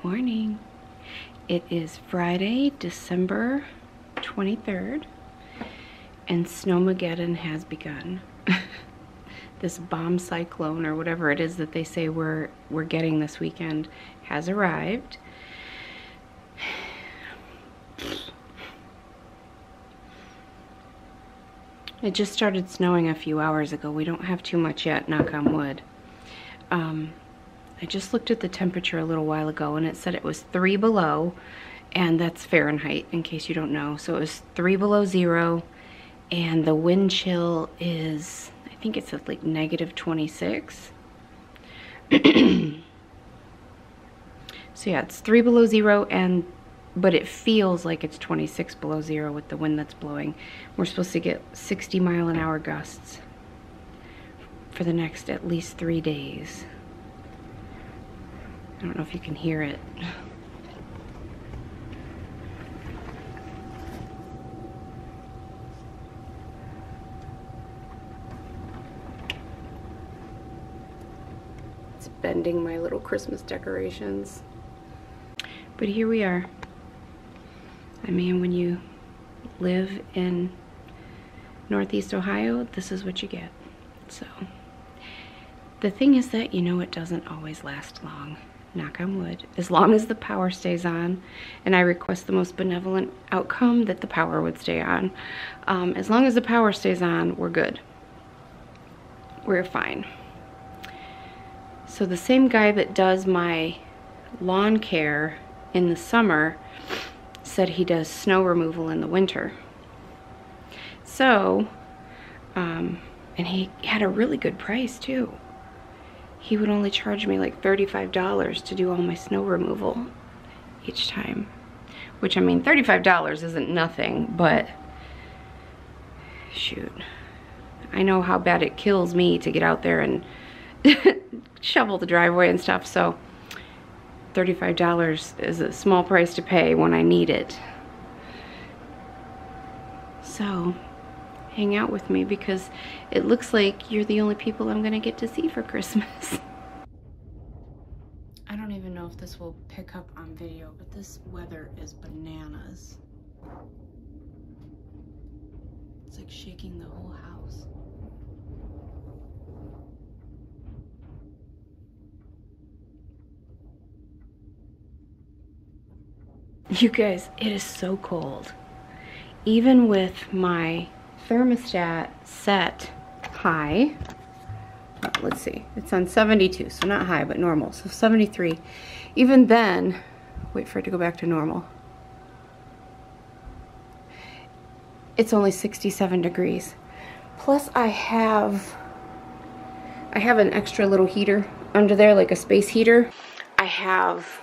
morning. It is Friday, December 23rd, and Snowmageddon has begun. This bomb cyclone, or whatever it is that they say we're getting this weekend, has arrived. It just started snowing a few hours ago. We don't have too much yet, knock on wood. I just looked at the temperature a little while ago and it said it was 3 below, and that's Fahrenheit in case you don't know. So it was 3 below zero, and the wind chill is, I think it's at like -26. So yeah, it's 3 below zero, but it feels like it's 26 below zero with the wind that's blowing. We're supposed to get 60-mile-an-hour gusts for the next at least 3 days. I don't know if you can hear it. It's bending my little Christmas decorations. But here we are. I mean, when you live in Northeast Ohio, this is what you get. So, the thing is that, you know, it doesn't always last long. Knock on wood. As long as the power stays on, and I request the most benevolent outcome that the power would stay on. As long as the power stays on, we're good. We're fine. So the same guy that does my lawn care in the summer said he does snow removal in the winter. So, and he had a really good price too. He would only charge me like $35 to do all my snow removal each time. Which, I mean, $35 isn't nothing, but shoot. I know how bad it kills me to get out there and shovel the driveway and stuff, so $35 is a small price to pay when I need it. So, hang out with me because it looks like you're the only people I'm gonna get to see for Christmas. I don't even know if this will pick up on video, but this weather is bananas. It's like shaking the whole house. You guys, it is so cold. Even with my thermostat set high, let's see, it's on 72, so not high, but normal, so 73. Even then, wait for it to go back to normal. It's only 67 degrees. Plus I have an extra little heater under there, like a space heater. I have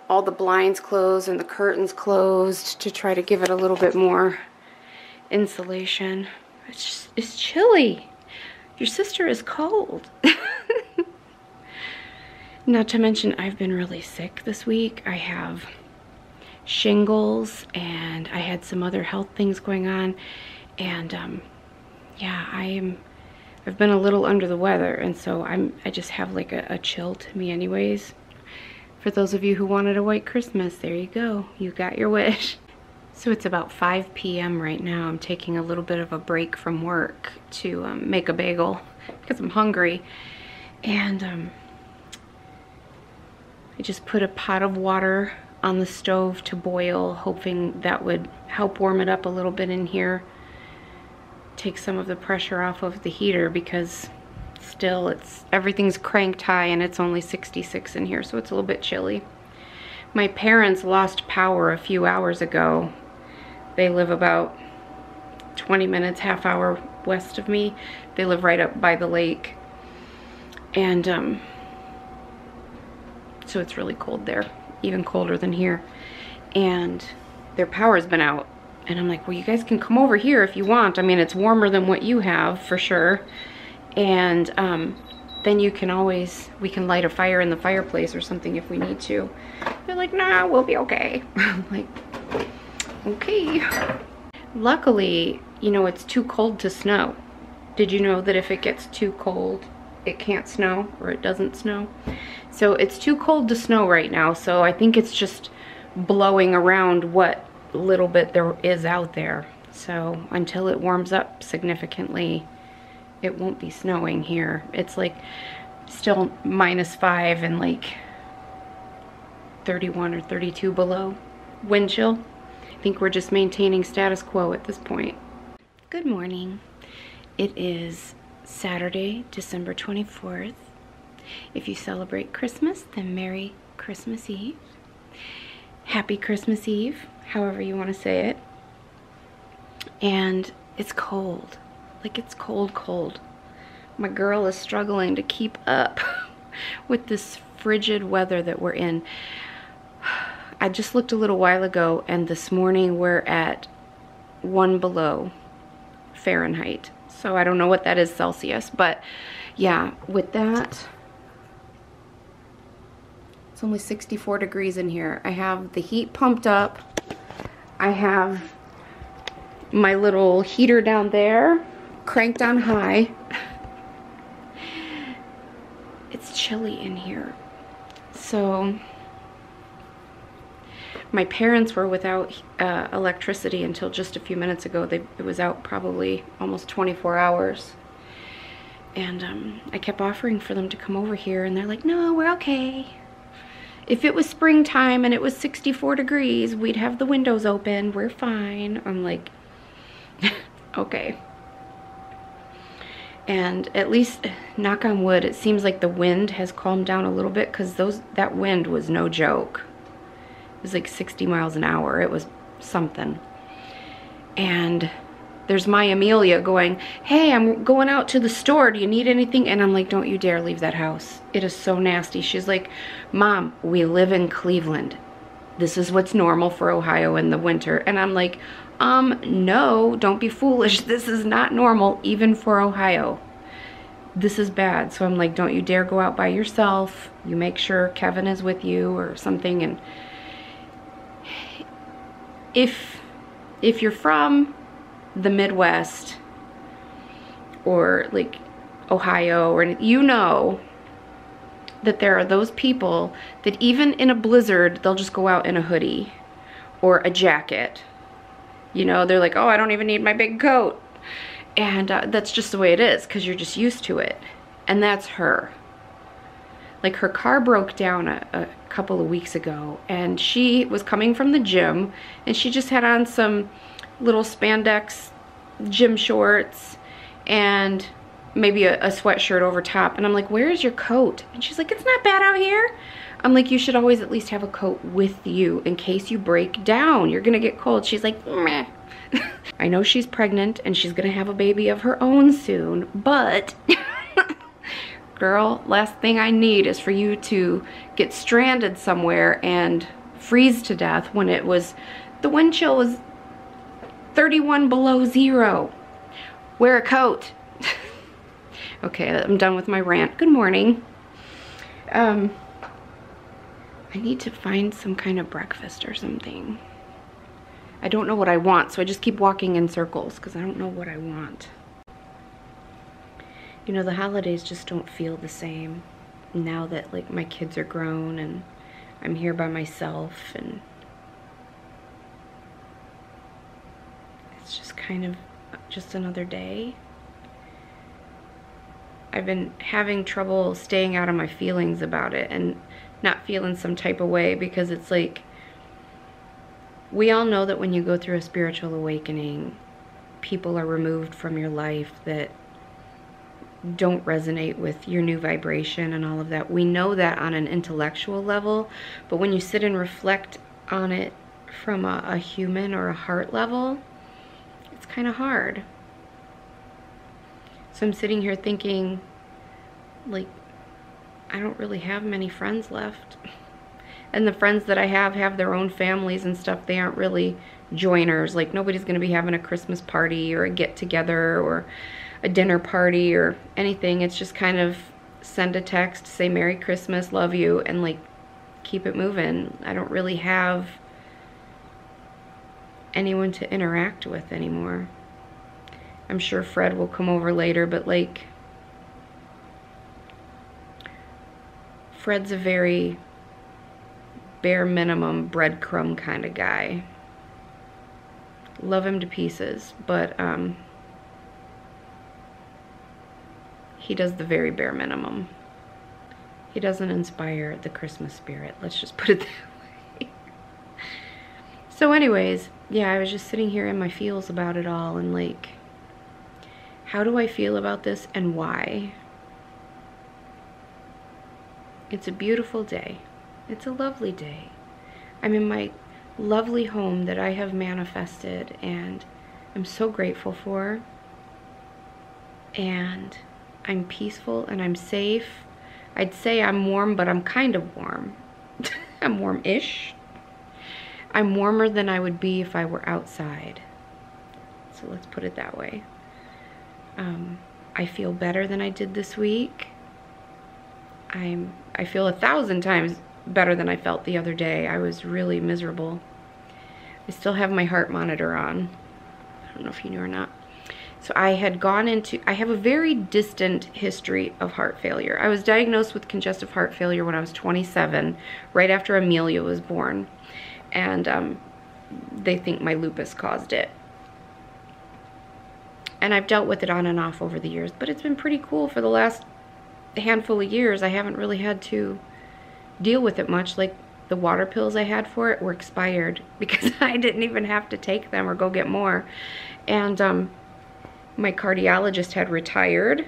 all the blinds closed and the curtains closed to try to give it a little bit more insulation. It's chilly. Your sister is cold. Not to mention, I've been really sick this week. I have shingles and I had some other health things going on, and yeah, I've been a little under the weather, and so I just have like a chill to me anyways. For those of you who wanted a white Christmas, there you go. You got your wish. So it's about 5 p.m. right now. I'm taking a little bit of a break from work to make a bagel because I'm hungry. And I just put a pot of water on the stove to boil, hoping that would help warm it up a little bit in here. Take some of the pressure off of the heater because still everything's cranked high and it's only 66 in here, so it's a little bit chilly. My parents lost power a few hours ago. They live about 20 minutes, half hour west of me. They live right up by the lake. And so it's really cold there, even colder than here. And their power's been out. And I'm like, well, you guys can come over here if you want. I mean, it's warmer than what you have for sure. And then we can light a fire in the fireplace or something if we need to. They're like, nah, we'll be okay. I'm like, okay. Luckily, you know, it's too cold to snow. Did you know that if it gets too cold, it can't snow or it doesn't snow. So it's too cold to snow right now, so I think it's just blowing around what little bit there is out there. So until it warms up significantly, it won't be snowing here. It's like still -5 and like 31 or 32 below wind chill. I think we're just maintaining status quo at this point. Good morning. It is Saturday, December 24th. If you celebrate Christmas, then Merry Christmas Eve. Happy Christmas Eve, however you want to say it. And it's cold. Like, it's cold, cold. My girl is struggling to keep up with this frigid weather that we're in. I just looked a little while ago, and this morning we're at 1 below Fahrenheit. So I don't know what that is Celsius, but yeah, with that, it's only 64 degrees in here. I have the heat pumped up. I have my little heater down there cranked on high. It's chilly in here. So my parents were without electricity until just a few minutes ago. It was out probably almost 24 hours. And I kept offering for them to come over here, and they're like, no, we're okay. If it was springtime and it was 64 degrees, we'd have the windows open. We're fine. I'm like, okay. And at least, knock on wood, it seems like the wind has calmed down a little bit, because that wind was no joke. It was like 60 miles an hour. It was something. And there's my Amelia going, hey, I'm going out to the store. Do you need anything? And I'm like, don't you dare leave that house. It is so nasty. She's like, Mom, we live in Cleveland. This is what's normal for Ohio in the winter. And I'm like, no, don't be foolish. This is not normal, even for Ohio. This is bad. So I'm like, don't you dare go out by yourself. You make sure Kevin is with you or something. And if you're from the Midwest or like Ohio, or you know that there are those people that even in a blizzard, they'll just go out in a hoodie or a jacket. You know, they're like, oh, I don't even need my big coat. And that's just the way it is, because you're just used to it. And that's her. Like, her car broke down a couple of weeks ago, and she was coming from the gym, and she just had on some little spandex gym shorts and maybe a sweatshirt over top. And I'm like, where's your coat? And she's like, it's not bad out here. I'm like, you should always at least have a coat with you in case you break down. You're gonna get cold. She's like, meh. I know she's pregnant and she's gonna have a baby of her own soon, but girl, last thing I need is for you to get stranded somewhere and freeze to death when the wind chill was 31 below zero. Wear a coat. Okay, I'm done with my rant. Good morning. I need to find some kind of breakfast or something. I don't know what I want, so I just keep walking in circles because I don't know what I want. You know, the holidays just don't feel the same now that, like, my kids are grown and I'm here by myself, and it's just kind of just another day. I've been having trouble staying out of my feelings about it and not feeling some type of way, because it's like, we all know that when you go through a spiritual awakening, people are removed from your life that don't resonate with your new vibration and all of that. We know that on an intellectual level, but when you sit and reflect on it from a human or a heart level, it's kind of hard. So I'm sitting here thinking, like, I don't really have many friends left. And the friends that I have their own families and stuff. They aren't really joiners. Like, nobody's going to be having a Christmas party or a get-together or a dinner party or anything. It's just kind of send a text, say Merry Christmas, love you, and, like, keep it moving. I don't really have anyone to interact with anymore. I'm sure Fred will come over later, but, like, Fred's a very bare minimum breadcrumb kind of guy. Love him to pieces, but he does the very bare minimum. He doesn't inspire the Christmas spirit. Let's just put it that way. So anyways, yeah, I was just sitting here in my feels about it all, and like, how do I feel about this and why? It's a beautiful day. It's a lovely day. I'm in my lovely home that I have manifested and I'm so grateful for. And I'm peaceful and I'm safe. I'd say I'm warm, but I'm kind of warm. I'm warm-ish. I'm warmer than I would be if I were outside. So let's put it that way. I feel better than I did this week. I feel 1,000 times better than I felt the other day. I was really miserable. I still have my heart monitor on. I don't know if you knew or not. So I have a very distant history of heart failure. I was diagnosed with congestive heart failure when I was 27, right after Amelia was born. And they think my lupus caused it. And I've dealt with it on and off over the years, but it's been pretty cool for the last handful of years. I haven't really had to deal with it much. Like the water pills I had for it were expired because I didn't even have to take them or go get more. And my cardiologist had retired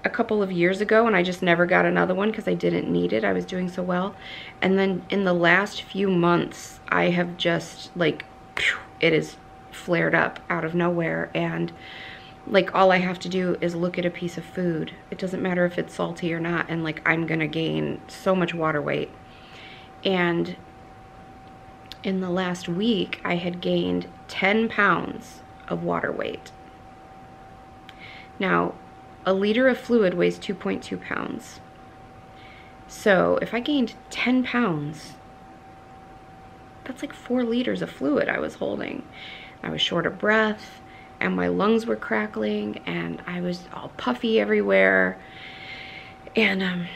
a couple of years ago, and I just never got another one because I didn't need it. I was doing so well. And then in the last few months, I have just like, it has flared up out of nowhere. And like all I have to do is look at a piece of food. It doesn't matter if it's salty or not, and like I'm gonna gain so much water weight. And in the last week, I had gained 10 pounds of water weight. Now, a liter of fluid weighs 2.2 pounds. So if I gained 10 pounds, that's like 4 liters of fluid I was holding. I was short of breath, and my lungs were crackling, and I was all puffy everywhere. And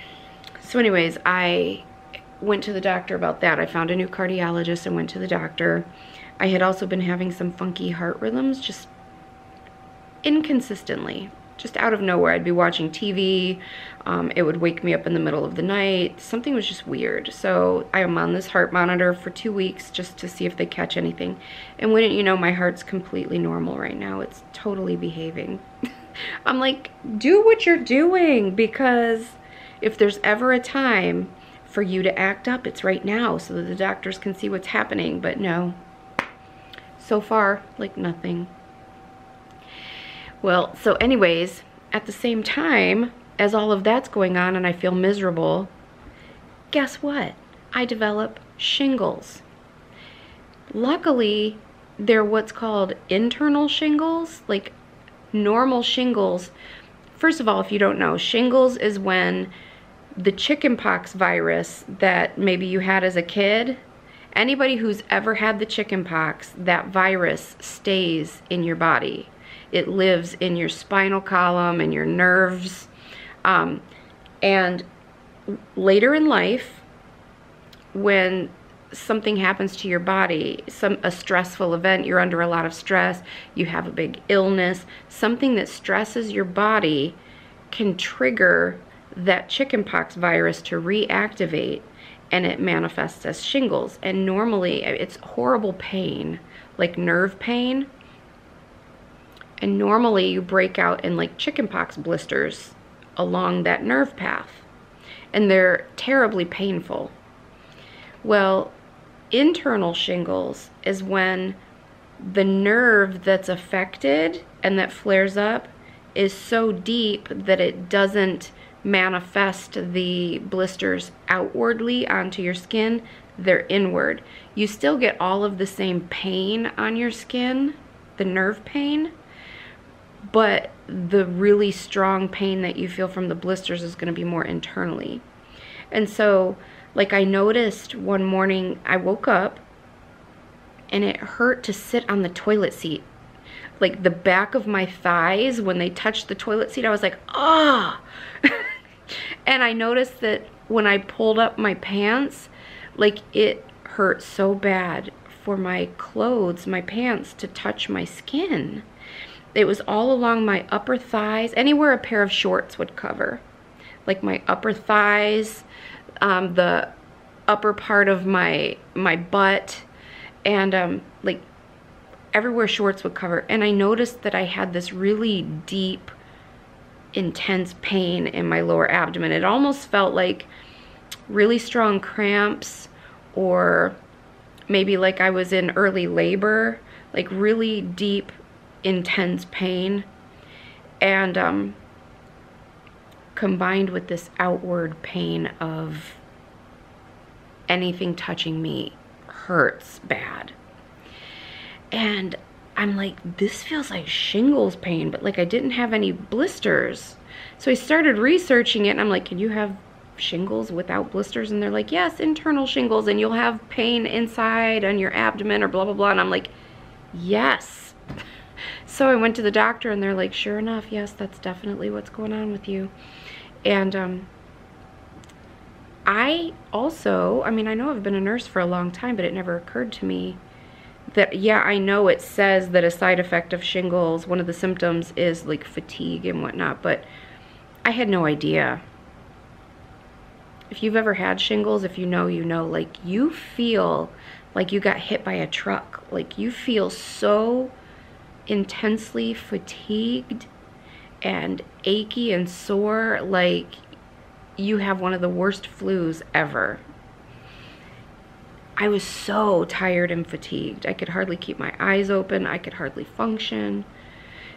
so anyways, I went to the doctor about that. I found a new cardiologist and went to the doctor. I had also been having some funky heart rhythms, just inconsistently, just out of nowhere. I'd be watching TV, it would wake me up in the middle of the night. Something was just weird. So I am on this heart monitor for 2 weeks just to see if they catch anything. And wouldn't you know, my heart's completely normal right now. It's totally behaving. I'm like, do what you're doing, because if there's ever a time for you to act up, it's right now, so that the doctors can see what's happening. But no, so far, like nothing. Well, so anyways, at the same time as all of that's going on and I feel miserable, guess what? I develop shingles. Luckily, they're what's called internal shingles, like normal shingles. First of all, if you don't know, shingles is when the chickenpox virus that maybe you had as a kid, anybody who's ever had the chickenpox, that virus stays in your body. It lives in your spinal column and your nerves. And later in life, when something happens to your body, a stressful event, you're under a lot of stress, you have a big illness, something that stresses your body can trigger that chickenpox virus to reactivate, and it manifests as shingles. And normally it's horrible pain, like nerve pain. And normally you break out in like chickenpox blisters along that nerve path, and they're terribly painful. Well, internal shingles is when the nerve that's affected and that flares up is so deep that it doesn't manifest the blisters outwardly onto your skin, they're inward. You still get all of the same pain on your skin, the nerve pain, but the really strong pain that you feel from the blisters is going to be more internally. And so, like, I noticed one morning I woke up and it hurt to sit on the toilet seat. Like the back of my thighs, when they touched the toilet seat, I was like, ah! And I noticed that when I pulled up my pants, like it hurt so bad for my clothes, my pants, to touch my skin. It was all along my upper thighs, anywhere a pair of shorts would cover. Like my upper thighs, the upper part of my butt, and like everywhere shorts would cover. And I noticed that I had this really deep, intense pain in my lower abdomen. It almost felt like really strong cramps, or maybe like I was in early labor, like really deep, intense pain. And combined with this outward pain of anything touching me hurts bad. And I'm like, this feels like shingles pain, but like I didn't have any blisters. So I started researching it, and I'm like, can you have shingles without blisters? And they're like, yes, internal shingles, and you'll have pain inside on your abdomen or blah, blah, blah. And I'm like, yes. So I went to the doctor, and they're like, sure enough, yes, that's definitely what's going on with you. And I also, I mean, I know I've been a nurse for a long time, but it never occurred to me that, yeah, I know it says that a side effect of shingles, one of the symptoms is like fatigue and whatnot, but I had no idea. If you've ever had shingles, if you know, you know, like you feel like you got hit by a truck. Like you feel so intensely fatigued and achy and sore, like you have one of the worst flus ever. I was so tired and fatigued. I could hardly keep my eyes open. I could hardly function.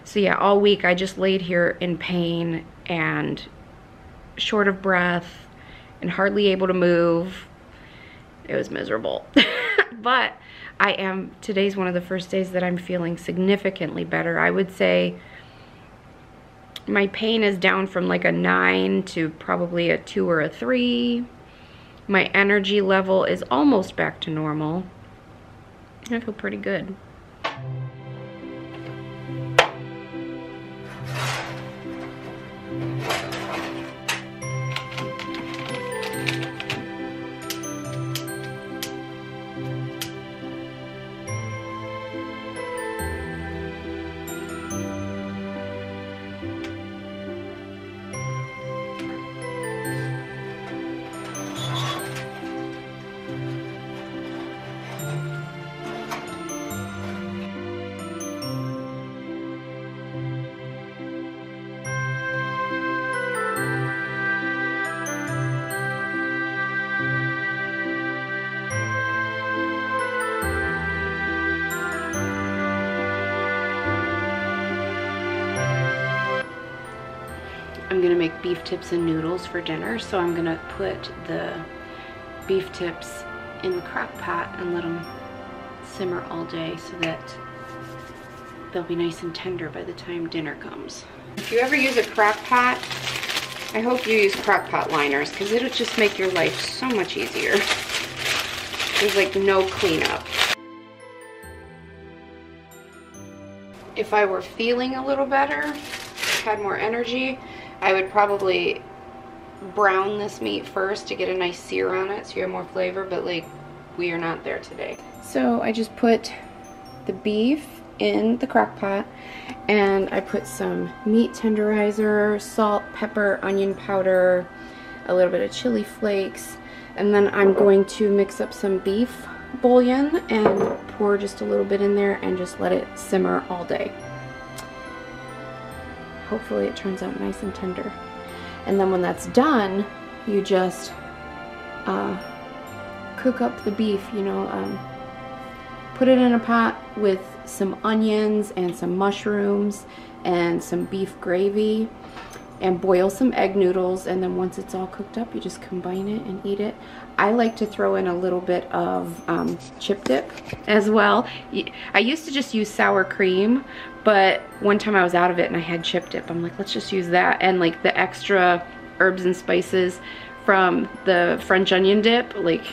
So yeah, all week I just laid here in pain and short of breath and hardly able to move. It was miserable. But today's one of the first days that I'm feeling significantly better. I would say my pain is down from like a 9 to probably a 2 or a 3. My energy level is almost back to normal. I feel pretty good. I'm gonna make beef tips and noodles for dinner, so I'm gonna put the beef tips in the crock pot and let them simmer all day so that they'll be nice and tender by the time dinner comes. If you ever use a crock pot, I hope you use crock pot liners, because it'll just make your life so much easier. There's like no cleanup. If I were feeling a little better, had more energy, I would probably brown this meat first to get a nice sear on it so you have more flavor, but like we are not there today. So I just put the beef in the crock pot, and I put some meat tenderizer, salt, pepper, onion powder, a little bit of chili flakes, and then I'm going to mix up some beef bouillon and pour just a little bit in there and just let it simmer all day. Hopefully it turns out nice and tender. And then when that's done, you just cook up the beef, you know, put it in a pot with some onions and some mushrooms and some beef gravy, and boil some egg noodles, and then once it's all cooked up, you just combine it and eat it. I like to throw in a little bit of chip dip as well. I used to just use sour cream, but one time I was out of it and I had chip dip. I'm like, let's just use that, and like the extra herbs and spices from the French onion dip, like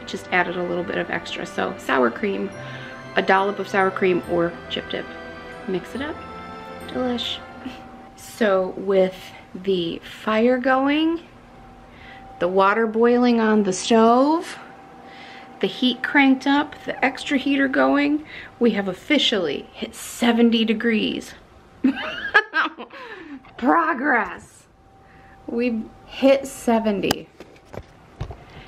just added a little bit of extra. So sour cream, a dollop of sour cream or chip dip. Mix it up, delish. So with the fire going, the water boiling on the stove, the heat cranked up, the extra heater going, we have officially hit 70 degrees. Progress. We hit 70.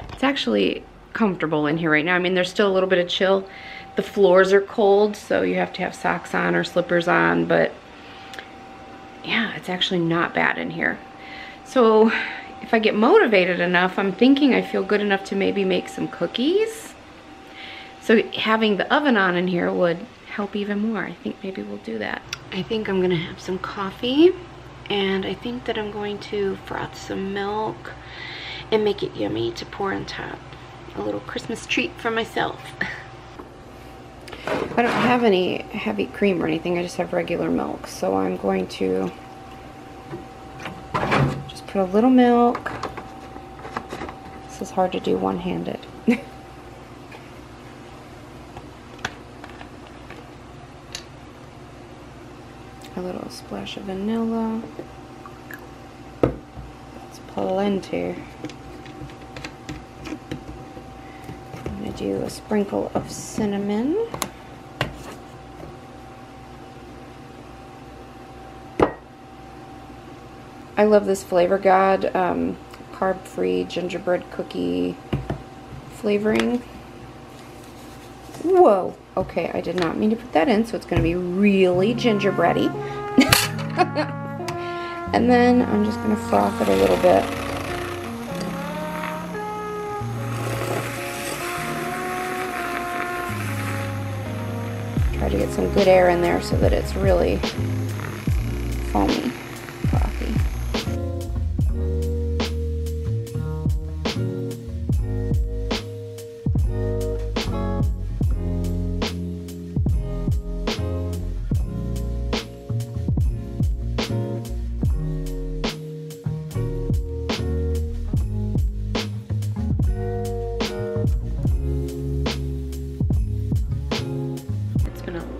It's actually comfortable in here right now. I mean, there's still a little bit of chill. The floors are cold, so you have to have socks on or slippers on, but yeah, it's actually not bad in here. So if I get motivated enough, I'm thinking I feel good enough to maybe make some cookies. So having the oven on in here would help even more. I think maybe we'll do that. I think I'm gonna have some coffee, and I think that I'm going to froth some milk and make it yummy to pour on top. A little Christmas treat for myself. I don't have any heavy cream or anything, I just have regular milk. So I'm going to just put a little milk. This is hard to do one-handed. A little splash of vanilla. That's plenty. I'm going to do a sprinkle of cinnamon. I love this Flavor God carb-free gingerbread cookie flavoring. Whoa! Okay, I did not mean to put that in, so it's going to be really gingerbready. And then I'm just going to froth it a little bit. Try to get some good air in there so that it's really foamy coffee.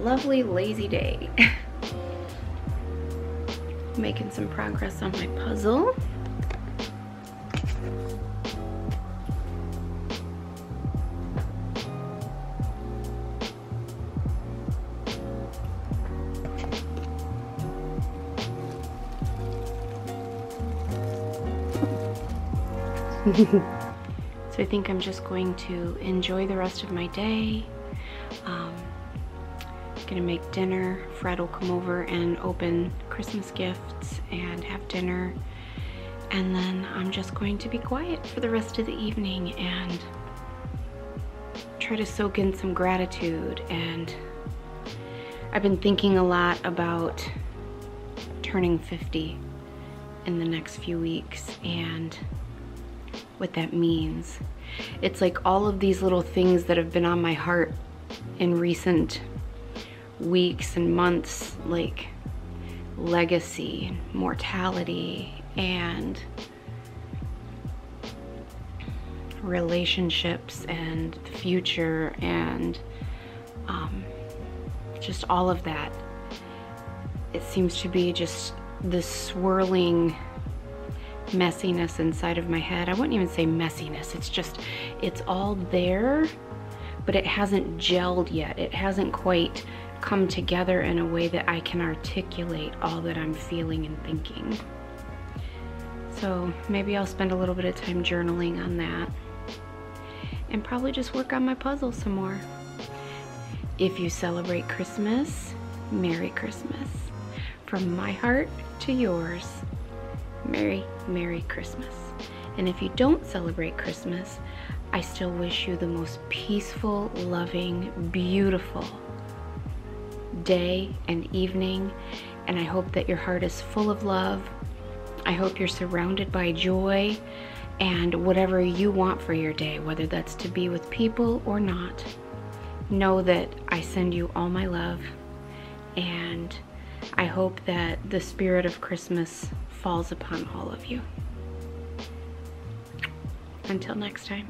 Lovely lazy day. Making some progress on my puzzle. So I think I'm just going to enjoy the rest of my day. Gonna make dinner. Fred will come over and open Christmas gifts and have dinner, and then I'm just going to be quiet for the rest of the evening and try to soak in some gratitude. And I've been thinking a lot about turning 50 in the next few weeks and what that means. It's like all of these little things that have been on my heart in recent weeks and months, like legacy and mortality and relationships and the future and just all of that. It seems to be just this swirling messiness inside of my head. I wouldn't even say messiness, it's just, it's all there, but it hasn't gelled yet. It hasn't quite come together in a way that I can articulate all that I'm feeling and thinking. So maybe I'll spend a little bit of time journaling on that and probably just work on my puzzle some more. If you celebrate Christmas, Merry Christmas. From my heart to yours, Merry, Merry Christmas. And if you don't celebrate Christmas, I still wish you the most peaceful, loving, beautiful day and evening, and I hope that your heart is full of love. I hope you're surrounded by joy and whatever you want for your day, whether that's to be with people or not. Know that I send you all my love, and I hope that the spirit of Christmas falls upon all of you. Until next time.